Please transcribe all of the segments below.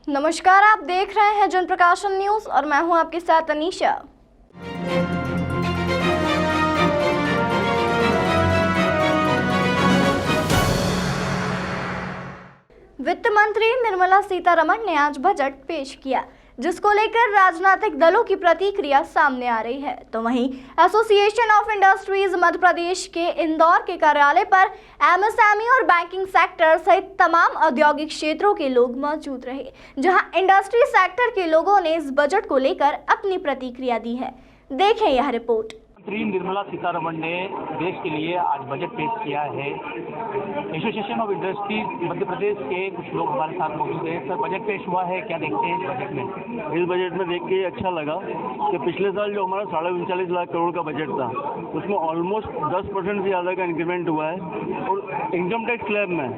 नमस्कार, आप देख रहे हैं जनप्रकाशन न्यूज और मैं हूं आपके साथ अनीशा। वित्त मंत्री निर्मला सीतारमण ने आज बजट पेश किया, जिसको लेकर राजनीतिक दलों की प्रतिक्रिया सामने आ रही है। तो वहीं association of industries Madhya Pradesh के इंदौर के कार्यालय पर एमएसएमई और बैंकिंग सेक्टर सहित तमाम औद्योगिक क्षेत्रों के लोग मौजूद रहे, जहां इंडस्ट्री सेक्टर के लोगों ने इस बजट को लेकर अपनी प्रतिक्रिया दी है। देखें यह रिपोर्ट। मंत्री निर्मला सीतारमण ने देश के लिए आज बजट पेश किया है। Association of industry Madhya Pradesh के कुछ लोग हमारे साथ मौजूद हैं। सर, बजट पेश हुआ है, क्या देखते हैं इस बजट में? इस बजट में देख के अच्छा लगा कि पिछले साल जो हमारा 39.5 लाख करोड़ का बजट था, उसमें ऑलमोस्ट 10% से ज़्यादा का इंक्रीमेंट हुआ है और इनकम टैक्स स्लैब में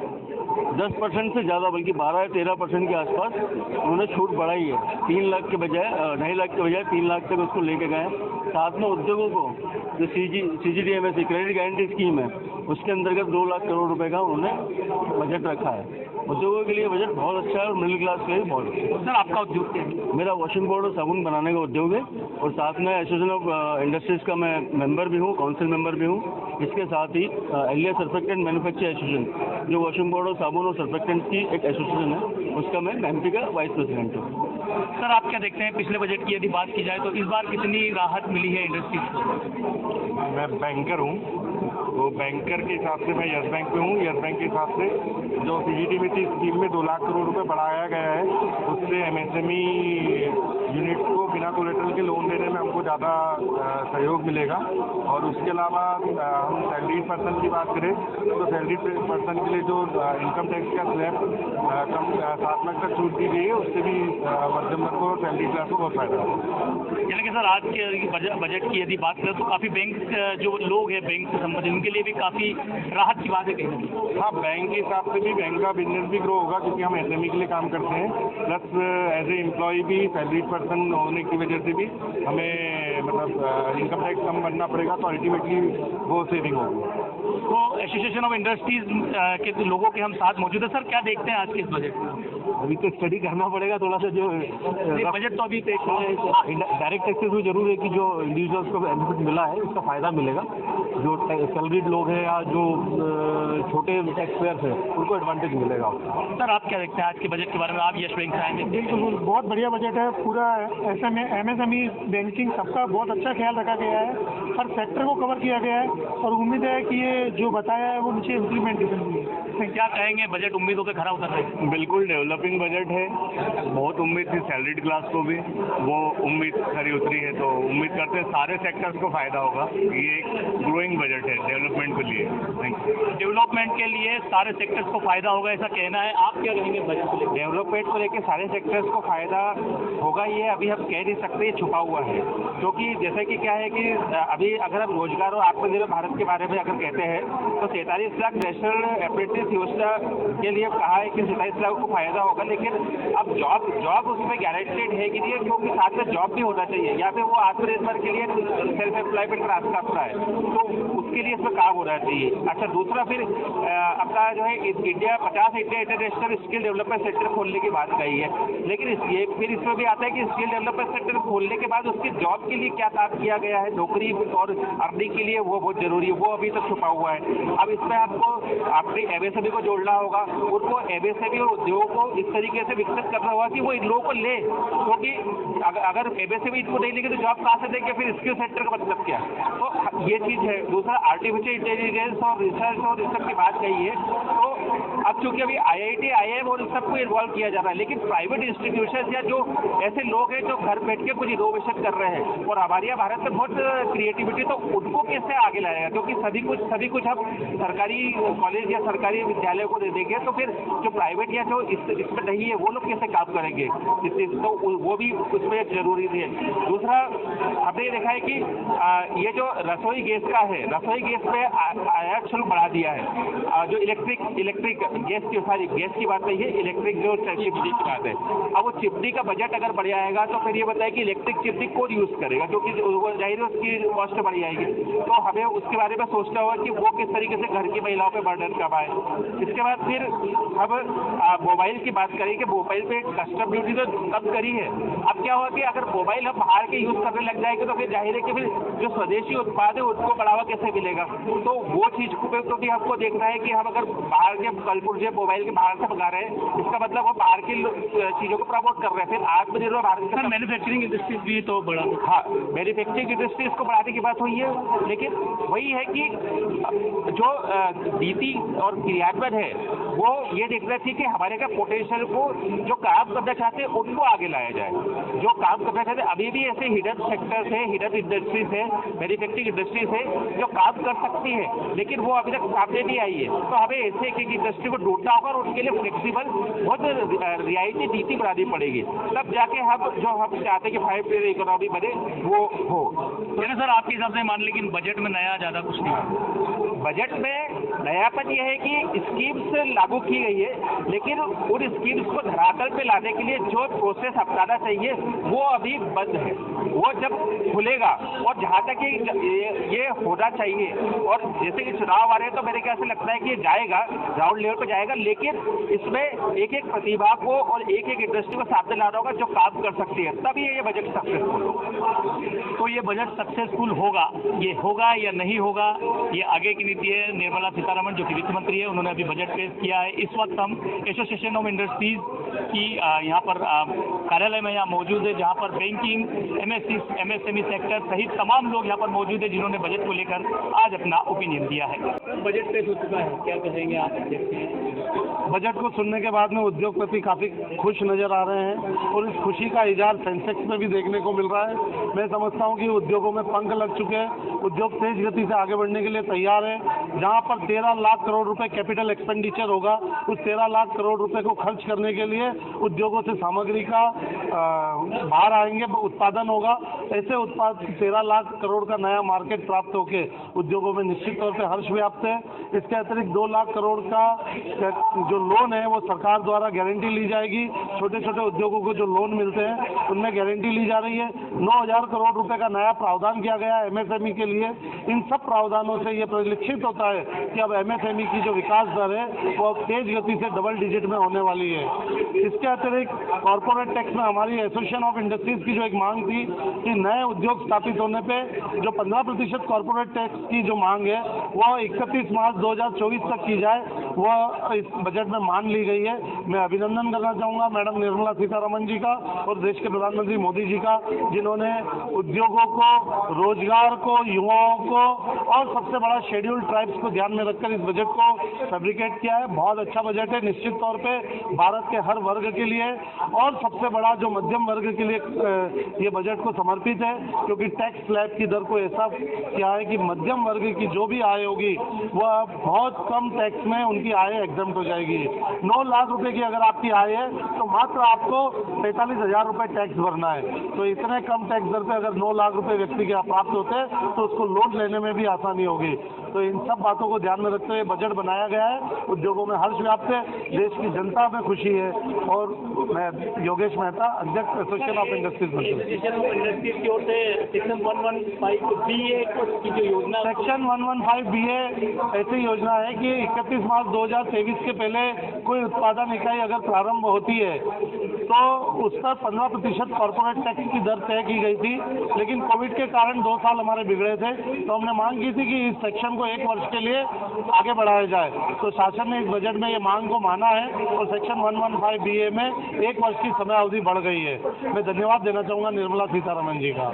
10% से ज़्यादा बल्कि 12 या 13% के आसपास उन्होंने छूट बढ़ाई है। 3 लाख के बजाय 2.5 लाख के बजाय 3 लाख तक उसको लेके गए। साथ में उद्योगों को जो CGTMSE क्रेडिट गारंटी स्कीम है, उसके अंतर्गत 2 लाख करोड़ रुपए का उन्होंने बजट रखा है। उद्योगों के लिए बजट बहुत अच्छा है और मिडिल क्लास के लिए बहुत अच्छा है। सर, आपका उद्योग क्या है? मेरा वॉशिंग बोर्ड और साबुन बनाने का उद्योग है और साथ में एसोसिएशन ऑफ इंडस्ट्रीज का मैं मेंबर भी हूँ, काउंसिल मेंबर भी हूँ। इसके साथ ही एलिया सर्फेक्टेंट मैन्युफैक्चर एसोसिएशन, जो वॉशिंग बोर्ड और साबुन और सर्फेक्टेंट की एक एसोसिएशन है, उसका मैं एमपी का वाइस प्रेसिडेंट हूँ। सर, आप क्या देखते हैं पिछले बजट की यदि बात की जाए तो इस बार कितनी राहत मिली है इंडस्ट्रीज को? मैं बैंकर हूँ, तो बैंकर के हिसाब से मैं यस बैंक में हूँ। यस बैंक के हिसाब से जो CGTMSE स्कीम में 2 लाख करोड़ रुपए बढ़ाया गया है, उससे एमएसएमई यूनिट को बिना कोलेटरल के लोन देने में हमको ज़्यादा सहयोग मिलेगा। और उसके अलावा हम सैलरीड पर्सन की बात करें तो सैलरीड पर्सन के लिए जो इनकम टैक्स का स्लैब कम 7 लाख तक छूट दी गई है, उससे भी मध्यम वर्ग को और सैलरी क्लास को बहुत फायदा होगा। यानी कि सर, आज के बजट की यदि बात करें तो काफ़ी बैंक जो लोग हैं बैंक से संबंधित, उनके लिए भी काफ़ी राहत की बात है कहीं ना कहीं। हाँ, बैंक के हिसाब से भी बैंक का बिजनेस भी ग्रो होगा, क्योंकि हम एसएमई के लिए काम करते हैं। प्लस एज ए एम्प्लॉय भी सैलरीड पर्सन होने की वजह से भी हमें मतलब इनकम टैक्स कम भरना पड़ेगा, तो अल्टीमेटली वो सेविंग होगी। तो एसोसिएशन ऑफ इंडस्ट्रीज के लोगों के हम साथ मौजूद है। सर, क्या देखते हैं आज के इस बजट में? अभी तो स्टडी करना पड़ेगा थोड़ा सा। जो बजट तो अभी पेश हुआ है। डायरेक्ट टैक्सेस भी जरूर है कि जो इंडिविजुअल्स को बेनिफिट मिला है उसका फायदा मिलेगा। जो सैलरीड लोग हैं या जो छोटे टैक्स पेयर्स हैं, उनको एडवांटेज मिलेगा। सर, आप क्या देखते हैं आज के बजट के बारे में? आप यस बैंक से आएंगे। बिल्कुल, बहुत बढ़िया बजट है। पूरा एमएसएमई बैंकिंग सबका बहुत अच्छा ख्याल रखा गया है, हर सेक्टर को कवर किया गया है और उम्मीद है कि ये जो बताया है वो नीचे इम्प्लीमेंटेशन हुई है। क्या कहेंगे, बजट उम्मीदों पे खरा उतर रहा है? बिल्कुल डेवलपिंग बजट है। बहुत उम्मीद थी सैलरीड क्लास को भी, वो उम्मीद खरी उतरी है। तो उम्मीद करते हैं सारे सेक्टर्स को फायदा होगा। ये एक ग्रोइंग बजट है डेवलपमेंट के लिए। Thank you. डेवलपमेंट के लिए सारे सेक्टर्स को फायदा होगा, ऐसा कहना है। आप क्या कहेंगे बजट को लेकर? डेवलपमेंट को लेकर सारे सेक्टर्स को फायदा होगा, ये अभी हम कह नहीं सकते, छुपा हुआ है। क्योंकि जैसे कि क्या है कि अभी अगर हम रोजगार और आत्मनिर्भर भारत के बारे में अगर कहते हैं तो 47 लाख नेशनल अप्रेंटिस योजना के लिए कहा है कि 27 लाख को फायदा होगा, लेकिन अब जॉब उसमें गारंटेड है कि नहीं, क्योंकि साथ में जॉब भी होना चाहिए। या फिर वो आत्मनिर्भर के लिए सेल्फ एम्प्लॉयमेंट का रास्ता अपना है, तो उसके लिए इसमें काम होना चाहिए। अच्छा, दूसरा फिर अपना जो है India 50 India international skill development centre खोलने की बात कही है, लेकिन फिर इसमें भी आता है कि स्किल डेवलपमेंट सेंटर खोलने के बाद उसकी जॉब के लिए क्या काम किया गया है, नौकरी और अर्निंग के लिए वो बहुत जरूरी है, वो अभी तक छुपा हुआ है। अब इसमें आपको अपनी एमएसएमई को जोड़ना होगा, उनको एमएसएमई और उद्योगों को इस तरीके से विकसित करना होगा कि वो इन लोगों को ले, क्योंकि अगर एमएसएमई इनको नहीं लेंगे तो जॉब कहाँ से देंगे, फिर स्किल सेंटर का मतलब क्या? तो ये चीज़ है। दूसरा, आर्टिफिशियल इंटेलिजेंस और रिसर्च और इस सब की बात कही है। तो अब चूंकि अभी IIT IIM और इस सबको इन्वॉल्व किया जा रहा है, लेकिन प्राइवेट इंस्टीट्यूशन या जो ऐसे लोग हैं जो घर बैठ के कुछ इनोवेशन कर रहे हैं, और हमारे यहाँ भारत में बहुत क्रिएटिविटी, तो उनको कैसे आगे लाएगा? क्योंकि सभी कुछ हम सरकारी कॉलेज या सरकारी विद्यालय को दे देंगे, तो फिर जो प्राइवेट या जो इसमें नहीं है वो लोग कैसे काम करेंगे? तो वो भी उसमें जरूरी है। दूसरा, हमने देखा है कि ये जो रसोई गैस का है, रसोई रसोई गैस पे आयात शुल्क बढ़ा दिया है। जो इलेक्ट्रिक गैस की बात नहीं है, इलेक्ट्रिक जो चिमनी की बात है। अब वो चिमनी का बजट अगर बढ़ जाएगा तो फिर ये बताए कि इलेक्ट्रिक चिमनी कौन यूज करेगा, क्योंकि जाहिर है उसकी कॉस्ट बढ़ जाएगी। तो हमें उसके बारे में सोचना होगा कि वो किस तरीके से घर की महिलाओं पे बर्डन कम आए। इसके बाद फिर अब मोबाइल की बात करें कि मोबाइल पे कस्टम ड्यूटी तो कम करी है। अब क्या होगा कि अगर मोबाइल हम बाहर के यूज करने लग जाएंगे तो फिर जाहिर है कि फिर जो स्वदेशी उत्पाद है उनको बढ़ावा कैसे मिलेगा। तो वो चीज को भी हमको देखना है कि हम अगर बाहर के कलपुर्जे मोबाइल के बाहर से मंगा रहे हैं, इसका मतलब हम बाहर की चीजों को प्रमोट कर रहे हैं। फिर आत्मनिर्भर भारत मैन्युफैक्चरिंग इंडस्ट्रीज भी तो बढ़ा। हाँ, मैन्युफैक्चरिंग इंडस्ट्रीज को बढ़ाने की बात हुई है, लेकिन वही है कि जो नीति और क्रियान्वयन है वो ये देखना चाहिए कि हमारे का पोटेंशियल को जो काम करना चाहते हैं उनको आगे लाया जाए। जो काम करना चाहते हैं, अभी भी ऐसे हिडन सेक्टर्स है, हिडन इंडस्ट्रीज है, मैन्युफैक्चरिंग इंडस्ट्रीज है जो काम कर सकती है, लेकिन वो अभी तक सामने नहीं आई है। तो हमें ऐसे एक इंडस्ट्री को ढूंढना होगा और उनके लिए फ्लेक्सिबल बहुत रियायती नीति बनानी पड़ेगी, तब जाके हम जो हम चाहते हैं कि 5 टियर इकोनॉमी बने वो हो। तो सर आपके हिसाब से मान, लेकिन बजट में नया ज़्यादा कुछ नहीं। बजट में नयापन यह है कि स्कीम्स लागू की गई है, लेकिन उन स्कीम्स को धरातल पे लाने के लिए जो प्रोसेस अपनाना चाहिए वो अभी बंद है। वो जब खुलेगा और जहाँ तक ये होना चाहिए, और जैसे कि चुनाव आ रहे हैं तो मेरे ख्याल से लगता है कि ये जाएगा, ग्राउंड लेवल पे जाएगा, लेकिन इसमें एक एक प्रतिभा को और एक एक इंडस्ट्री को सामने लाना होगा जो काम कर सकती है, तभी ये बजट सक्सेसफुल होगा। तो ये बजट सक्सेसफुल होगा, ये होगा या नहीं होगा, ये आगे की नीति है। निर्मला सीतारमण जो कि वित्त मंत्री है, उन्होंने अभी बजट पेश किया है। इस वक्त हम एसोसिएशन ऑफ इंडस्ट्रीज की यहाँ पर कार्यालय में यहाँ मौजूद है, जहाँ पर बैंकिंग, MSME सेक्टर सहित तमाम लोग यहाँ पर मौजूद है जिन्होंने बजट को लेकर आज अपना ओपिनियन दिया है। बजट पेश हो चुका है, क्या कहेंगे आप? बजट को सुनने के बाद में उद्योगपति काफ़ी खुश नज़र आ रहे हैं और इस खुशी का इजहार सेंसेक्स में भी देखने को मिल रहा है। मैं समझता हूं कि उद्योगों में पंख लग चुके हैं, उद्योग तेज गति से आगे बढ़ने के लिए तैयार है। जहां पर 13 लाख करोड़ रुपए कैपिटल एक्सपेंडिचर होगा, उस 13 लाख करोड़ रुपए को खर्च करने के लिए उद्योगों से सामग्री का बाहर आएंगे, उत्पादन होगा। ऐसे उत्पाद 13 लाख करोड़ का नया मार्केट प्राप्त होकर उद्योगों में निश्चित तौर पर हर्ष व्याप्त है। इसके अतिरिक्त 2 लाख करोड़ का जो लोन है वो सरकार द्वारा गारंटी ली जाएगी। छोटे छोटे उद्योगों को जो लोन मिलते हैं उनमें गारंटी ली जा रही है। 9,000 करोड़ रुपए का नया प्रावधान किया गया है MSME के लिए। इन सब प्रावधानों से ये परिलक्षित होता है कि अब MSME की जो विकास दर है वो अब तेज गति से डबल डिजिट में होने वाली है। इसके अतिरिक्त कॉर्पोरेट टैक्स में हमारी एसोसिएशन ऑफ इंडस्ट्रीज की जो एक मांग थी कि नए उद्योग स्थापित होने पर जो 15% कॉर्पोरेट टैक्स की जो मांग है वह 31 मार्च 2024 तक की जाए, वह इस बजट में मान ली गई है। मैं अभिनंदन करना चाहूँगा मैडम निर्मला सीतारमण जी का और देश के प्रधानमंत्री मोदी जी का, जिन्होंने उद्योगों को, रोजगार को, युवाओं को और सबसे बड़ा शेड्यूल्ड ट्राइब्स को ध्यान में रखकर इस बजट को फैब्रिकेट किया है। बहुत अच्छा बजट है, निश्चित तौर पे भारत के हर वर्ग के लिए और सबसे बड़ा जो मध्यम वर्ग के लिए ये बजट को समर्पित है, क्योंकि टैक्स स्लैब की दर को ऐसा किया है कि मध्यम वर्ग की जो भी आय होगी वह बहुत कम टैक्स में उनकी आय एग्जम्प्ट हो जाएगी। 9 लाख रुपए की अगर आपकी आय है तो मात्र आपको 45,000 रुपए टैक्स भरना है। तो इतने कम टैक्स दर पे अगर 9 लाख रुपए व्यक्ति के प्राप्त होते हैं तो उसको लोन लेने में भी आसानी होगी। तो इन सब बातों को ध्यान में रखते हुए बजट बनाया गया है। उद्योगों में हर्ष व्याप्त है, देश की जनता में खुशी है। और मैं योगेश मेहता, अध्यक्ष एसोसिएशन ऑफ इंडस्ट्रीज की ओर से सेक्शन 115BA की जो योजना, सेक्शन 115BA ऐसी योजना है कि 31 मार्च 2023 के पहले कोई उत्पादन इकाई अगर प्रारंभ होती है तो उस पर 15% कॉर्पोरेट टैक्स की दर तय की गई थी, लेकिन कोविड के कारण 2 साल हमारे बिगड़े थे। तो हमने मांग की थी कि इस सेक्शन को 1 वर्ष के लिए आगे बढ़ाया जाए। तो शासन ने इस बजट में ये मांग को माना है और सेक्शन 115BA में 1 वर्ष की समय अवधि बढ़ गई है। मैं धन्यवाद देना चाहूँगा निर्मला सीतारमण जी का।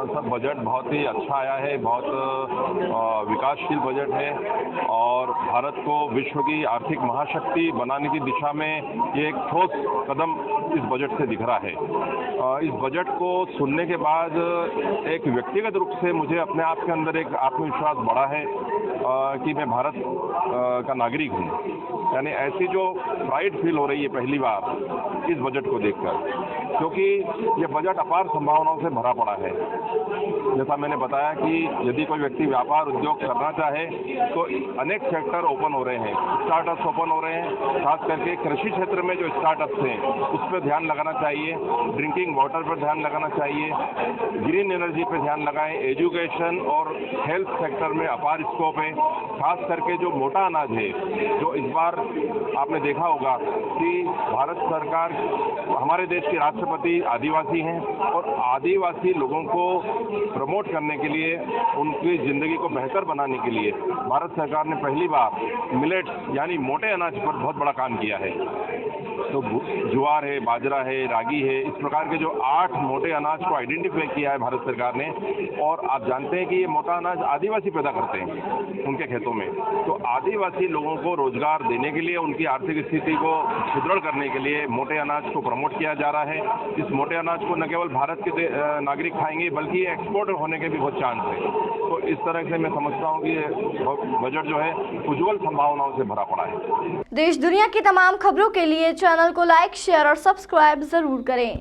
सर बजट बहुत ही अच्छा आया है, बहुत विकासशील बजट है और भारत को विश्व की आर्थिक महाशक्ति बनाने की दिशा में ये एक ठोस कदम इस बजट से दिख रहा है। इस बजट को सुनने के बाद एक व्यक्तिगत रूप से मुझे अपने आप के अंदर एक आत्मविश्वास बढ़ा है कि मैं भारत का नागरिक हूँ। यानी ऐसी जो प्राइड फील हो रही है पहली बार इस बजट को देखकर, क्योंकि ये बजट अपार संभावनाओं से भरा पड़ा है। जैसा मैंने बताया कि यदि कोई व्यक्ति व्यापार उद्योग करना चाहे तो अनेक सेक्टर ओपन हो रहे हैं, स्टार्टअप्स ओपन हो रहे हैं। खास करके कृषि क्षेत्र में जो स्टार्टअप्स हैं उस पर ध्यान लगाना चाहिए, ड्रिंकिंग वाटर पर ध्यान लगाना चाहिए, ग्रीन एनर्जी पर ध्यान लगाएं, एजुकेशन और हेल्थ सेक्टर में अपार स्कोप है। खास करके जो मोटा अनाज है, जो इस बार आपने देखा होगा कि भारत सरकार, हमारे देश के राष्ट्रपति आदिवासी हैं और आदिवासी लोगों को प्रमोट करने के लिए, उनकी ज़िंदगी को बेहतर बनाने के लिए भारत सरकार ने पहली बार मिलेट्स यानी मोटे अनाज पर बहुत बड़ा काम किया है। तो ज्वार है, बाजरा है, रागी है, इस प्रकार के जो 8 मोटे अनाज को आइडेंटिफाई किया है भारत सरकार ने। और आप जानते हैं कि ये मोटा अनाज आदिवासी पैदा करते हैं उनके खेतों में। तो आदिवासी लोगों को रोजगार देने के लिए, उनकी आर्थिक स्थिति को सुदृढ़ करने के लिए मोटे अनाज को प्रमोट किया जा रहा है। इस मोटे अनाज को न केवल भारत के नागरिक खाएंगे बल्कि एक्सपोर्ट होने के भी बहुत चांस है। तो इस तरह से मैं समझता हूँ कि ये बजट जो है उज्ज्वल संभावनाओं से भरा पड़ा है। देश दुनिया की तमाम खबरों के लिए चैनल को लाइक, शेयर और सब्सक्राइब जरूर करें।